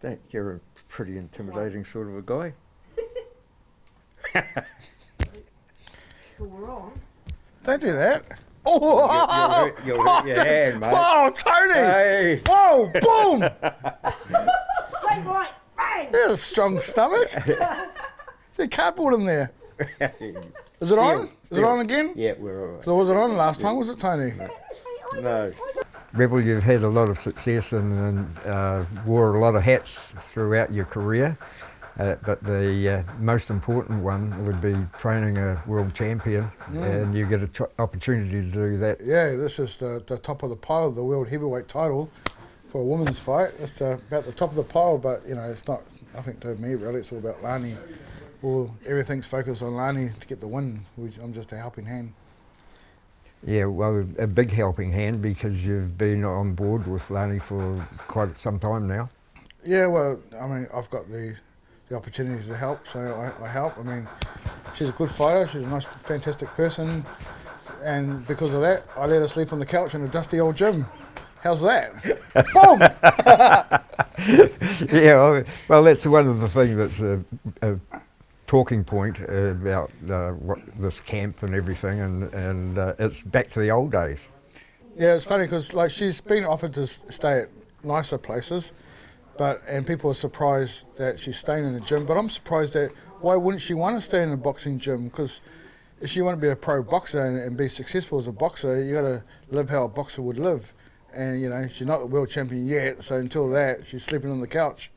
think you're a pretty intimidating sort of a guy. Well, we're on. Don't do that. Oh, You'll hurt your hand, mate. Whoa, Tony! Hey. Whoa, boom! Straight right, bang! There's a strong stomach. There's cardboard in there. Is it on? Is it on again? Yeah, we're all right. So was it on last time, was it, Tony? No. Rebel, you've had a lot of success and wore a lot of hats throughout your career, but the most important one would be training a world champion, and you get an opportunity to do that. Yeah, this is the top of the pile, the world heavyweight title for a women's fight. It's about the top of the pile, but you know, it's not nothing to me really. It's all about Lani. Everything's focused on Lani to get the win. I'm just a helping hand. Yeah, well, a big helping hand because you've been on board with Lani for quite some time now. Yeah, well, I mean, I've got the opportunity to help, so I help. I mean, she's a good fighter, she's a nice, fantastic person, and because of that, I let her sleep on the couch in a dusty old gym. How's that? Boom! Yeah, well, that's one of the things that's a talking point about this camp and everything, and it's back to the old days. Yeah, it's funny because like she's been offered to stay at nicer places, and people are surprised that she's staying in the gym. But I'm surprised that why wouldn't she want to stay in a boxing gym? Because if she want to be a pro boxer and be successful as a boxer, you got to live how a boxer would live. And you know, she's not the world champion yet, so until that, she's sleeping on the couch.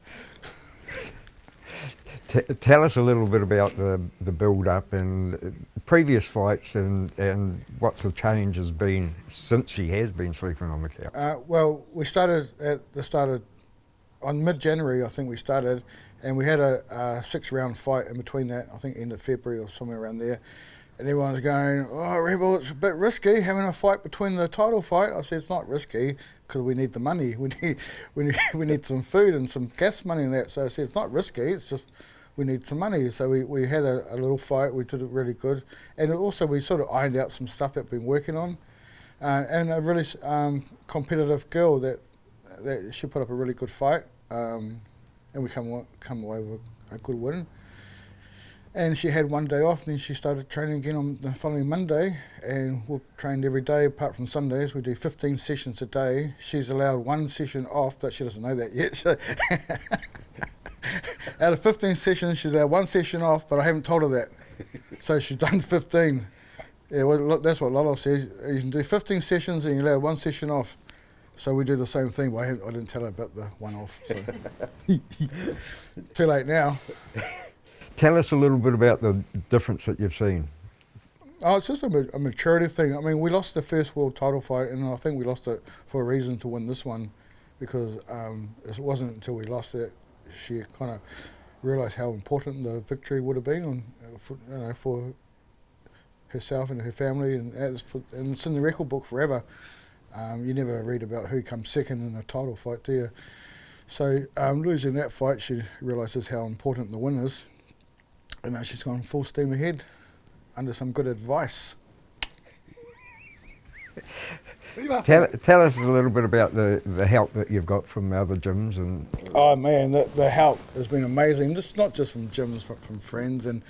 Tell us a little bit about the build-up and previous fights and what the change has been since she has been sleeping on the couch. Well, we started at the start of, on mid-January I think we started, and we had a 6-round fight in between that, I think end of February or somewhere around there. And everyone's going, oh, Rebel, it's a bit risky having a fight between the title fight. I said, it's not risky because we need the money. We need some food and some gas money and that. So I said, it's not risky, it's just we need some money. So we had a little fight, we did it really good. And also we sort of ironed out some stuff that we've been working on. And a really competitive girl that she put up a really good fight. And we come away with a good win. And she had one day off, and then she started training again on the following Monday, and we've trained every day apart from Sundays. We do 15 sessions a day. She's allowed one session off, but she doesn't know that yet. So out of 15 sessions, she's allowed one session off, but I haven't told her that. So she's done 15. Yeah, well, that's what Lolo says. You can do 15 sessions and you're allowed one session off. So we do the same thing, but I didn't tell her about the one off. So. Too late now. Tell us a little bit about the difference that you've seen. Oh, it's just a maturity thing. I mean, we lost the first world title fight, and I think we lost it for a reason to win this one, because it wasn't until we lost it she kind of realised how important the victory would have been for herself and her family, and it's in the record book forever. You never read about who comes second in a title fight, do you? So losing that fight, she realises how important the win is. And now she's gone full steam ahead under some good advice. Tell us a little bit about the help that you've got from other gyms. And oh man, the help has been amazing. Just not just from gyms, but from friends, and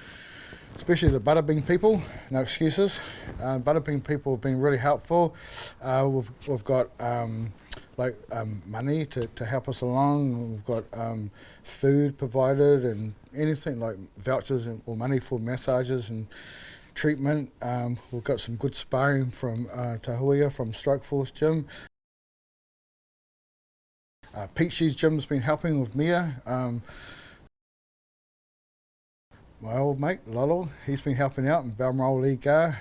especially the Butterbean people. No excuses. Butterbean people have been really helpful. We've got money to help us along. We've got food provided and anything like vouchers or money for massages and treatment. We've got some good sparring from Tahuia from Strikeforce Gym. Peachy's Gym's been helping with Mia. My old mate, Lolo, he's been helping out in Balmoral, Lee Gar.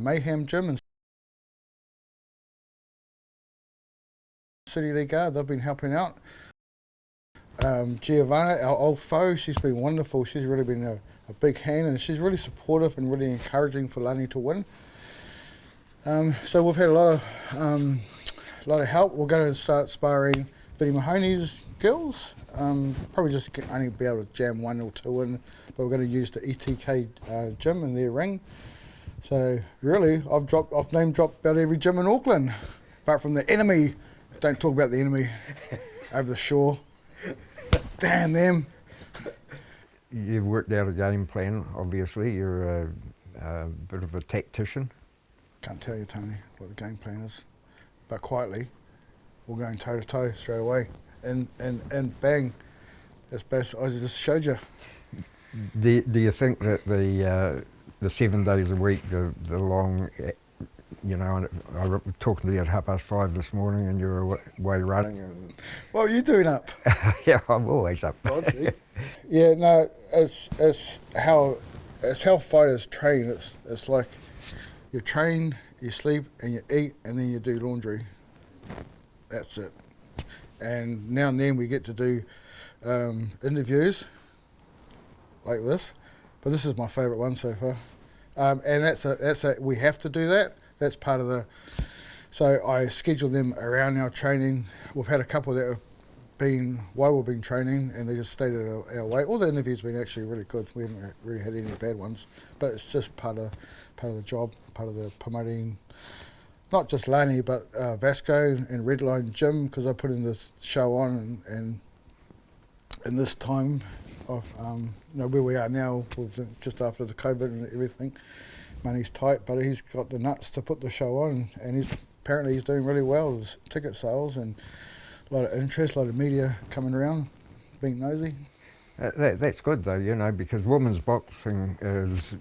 Mayhem Gym and City Lee Gar, they've been helping out. Giovanna, our old foe, she's been wonderful. She's really been a big hand, and she's really supportive and really encouraging for Lani to win. So we've had a lot of help. We're going to start sparring Vinnie Mahoney's girls. Probably just only be able to jam 1 or 2 in, but we're going to use the ETK gym in their ring. So really, I've name dropped about every gym in Auckland, apart from the enemy. Don't talk about the enemy. over the shore. Damn them. You've worked out a game plan, obviously. You're a bit of a tactician. Can't tell you, Tony, what the game plan is. But quietly, we're going toe to toe straight away. And bang, as best I just showed you. Do you think that the 7 days a week, the long, you know, and I was talking to you at 5:30 this morning, and you were away running. And What were you doing up? yeah, I'm always up. Yeah, no, it's how fighters train. It's like you train, you sleep, and you eat, and then you do laundry. That's it. And now and then we get to do interviews like this, but this is my favourite one so far. And that's we have to do that. That's part of the. So I schedule them around our training. We've had a couple that have been while we've been training, and they just stayed at our weight. All the interviews have been actually really good. We haven't really had any bad ones, but it's just part of the job, part of the promoting. Not just Lani, but Vasco and Redline Gym, because I put in this show on, and in this time of where we are now, just after the COVID and everything, money's tight, but he's got the nuts to put the show on, and apparently he's doing really well. There's ticket sales and a lot of interest, a lot of media coming around, being nosy. That's good though, you know, because women's boxing is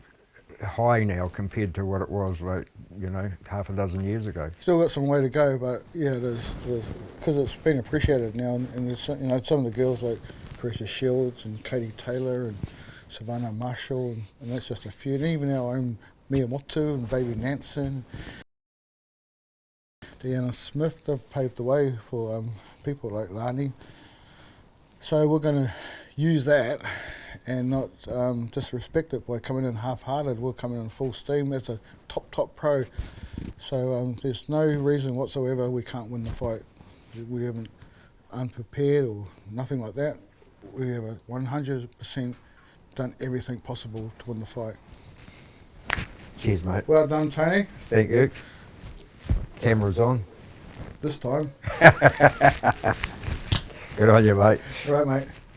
high now compared to what it was, like, you know, half a dozen years ago. Still got some way to go, but yeah, it is because it's been appreciated now, and there's, you know, some of the girls like Carissa Shields and Katie Taylor and Savannah Marshall, and that's just a few. And even our own Miyamoto and Baby Nansen, Deanna Smith, they've paved the way for people like Lani. So we're going to use that and not disrespect it by coming in half-hearted. We're coming in full steam. That's a top pro. So there's no reason whatsoever we can't win the fight. We haven't unprepared or nothing like that. We have 100% done everything possible to win the fight. Cheers, mate. Well done, Tony. Thank you. Camera's on. This time. Good on you, mate. Right, mate.